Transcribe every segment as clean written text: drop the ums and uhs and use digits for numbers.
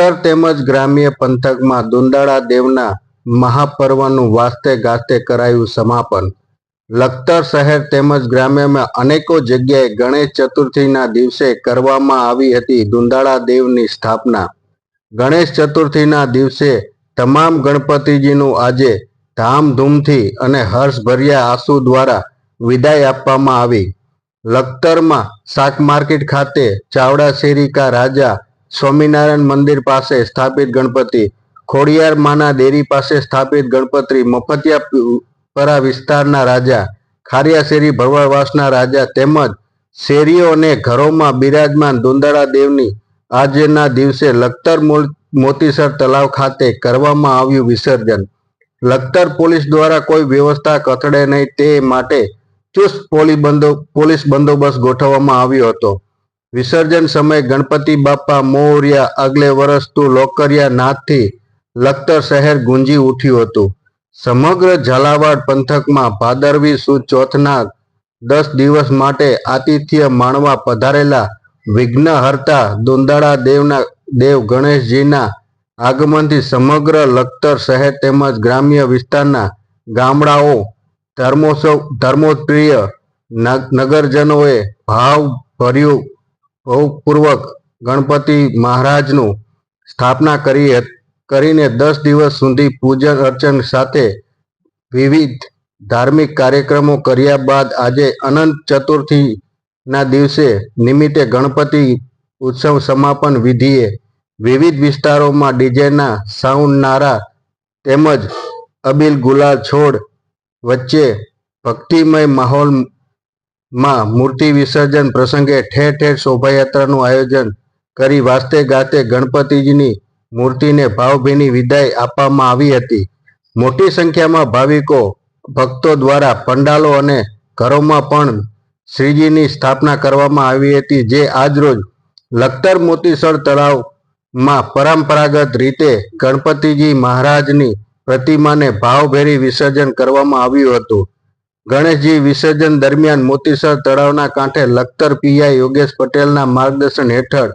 લખતર તેમજ ગ્રામ્ય પંથકમાં દુંદાળા દેવના મહાપર્વનું વાસ્તે ગાસ્તે કરાયું સમાપન। લખતર શહેર તેમજ ગ્રામ્યમાં અનેકો જગ્યાએ ગણેશ ચતુર્થીના દિવસે કરવામાં આવી હતી દુંદાળા દેવની સ્થાપના। ગણેશ ચતુર્થીના દિવસે તમામ ગણપતિજીનું આજે ધામધૂમથી અને હર્ષભર્યા આંસુ દ્વારા વિદાય આપવામાં આવી। લખતરમાં શાક માર્કેટ ખાતે ચાવડા શેરી કા રાજા સ્વામિનારાયણ મંદિર પાસે સ્થાપિત ગણપતિ, ખોડિયાર માના દેરી પાસે સ્થાપિત ગણપતિ, મફતિયાપરા વિસ્તારના રાજા, ખારિયા શેરી ભરવાડવાસના રાજા તેમજ શેરીઓ અને ઘરોમાં બિરાજમાન દુંદાળા દેવની આજના દિવસે લખતર મોતીસર તલાવ ખાતે કરવામાં આવ્યું વિસર્જન। લખતર પોલીસ દ્વારા કોઈ વ્યવસ્થા કથળે નહીં તે માટે ચુસ્ત પોલીસ બંદોબસ્ત ગોઠવવામાં આવ્યો હતો। વિસર્જન સમયે ગણપતિ બાપા મોર્યા અગલે વર્ષ તું લોકરિયા નાદથી લખતર શહેર ગુંજી ઉઠ્યું હતું। સમગ્ર ઝાલાવાડ પંથકમાં ભાદરવી સુદ ચોથના 10 દિવસ માટે આતિથ્ય માણવા પધારેલા વિઘ્નહર્તા દુંદાળા દેવ ગણેશજીના આગમનથી સમગ્ર લખતર શહેર તેમજ ગ્રામ્ય વિસ્તારના ગામડાઓ ધર્મોપ્રિય નગરજનોએ ભાવપૂર્વક ગણપતિ મહારાજનું સ્થાપના કરીને 10 દિવસ સુધી પૂજન અર્ચન સાથે વિવિધ ધાર્મિક કાર્યક્રમો કર્યા બાદ આજે અનંત ચતુર્થીના દિવસે નિમિત્તે ગણપતિ ઉત્સવ સમાપન વિધિએ વિવિધ વિસ્તારોમાં ડીજેના સાઉન્ડ નારા તેમજ અબીલ ગુલાલ છોડ વચ્ચે ભક્તિમય માહોલમાં મૂર્તિ વિસર્જન પ્રસંગે ઠેર ઠેર શોભાયાત્રાનું આયોજન કરી વાસ્તે ગાતે ગણપતિજીની મૂર્તિને ભાવભીની વિદાય આપવામાં આવી હતી। મોટી સંખ્યામાં ભાવિકો ભક્તો દ્વારા પંડાલો અને ઘરોમાં પણ શ્રીજીની સ્થાપના કરવામાં આવી હતી, જે આજરોજ લખતર મોતીસર તળાવમાં પરંપરાગત રીતે ગણપતિજી મહારાજની પ્રતિમાને ભાવભેરી વિસર્જન કરવામાં આવ્યું હતું। ગણેશજી વિસર્જન દરમિયાન મોતીસર તળાવના કાંઠે લખતર પીઆઈ યોગેશ પટેલના માર્ગદર્શન હેઠળ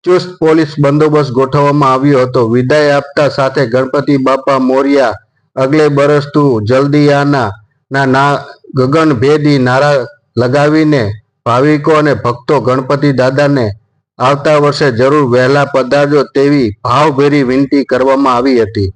ચુસ્ત પોલીસ બંદોબસ્ત ગોઠવવામાં આવ્યો હતો। વિદાય આપતા સાથે ગણપતિ બાપા મોર્યા અગલે બરસ તું જલ્દી આના ના ગગનભેદી નારા લગાવીને ભાવિકો અને ભક્તો ગણપતિ દાદાને આવતા વર્ષે જરૂર વહેલા પધારજો તેવી ભાવભેરી વિનંતી કરવામાં આવી હતી।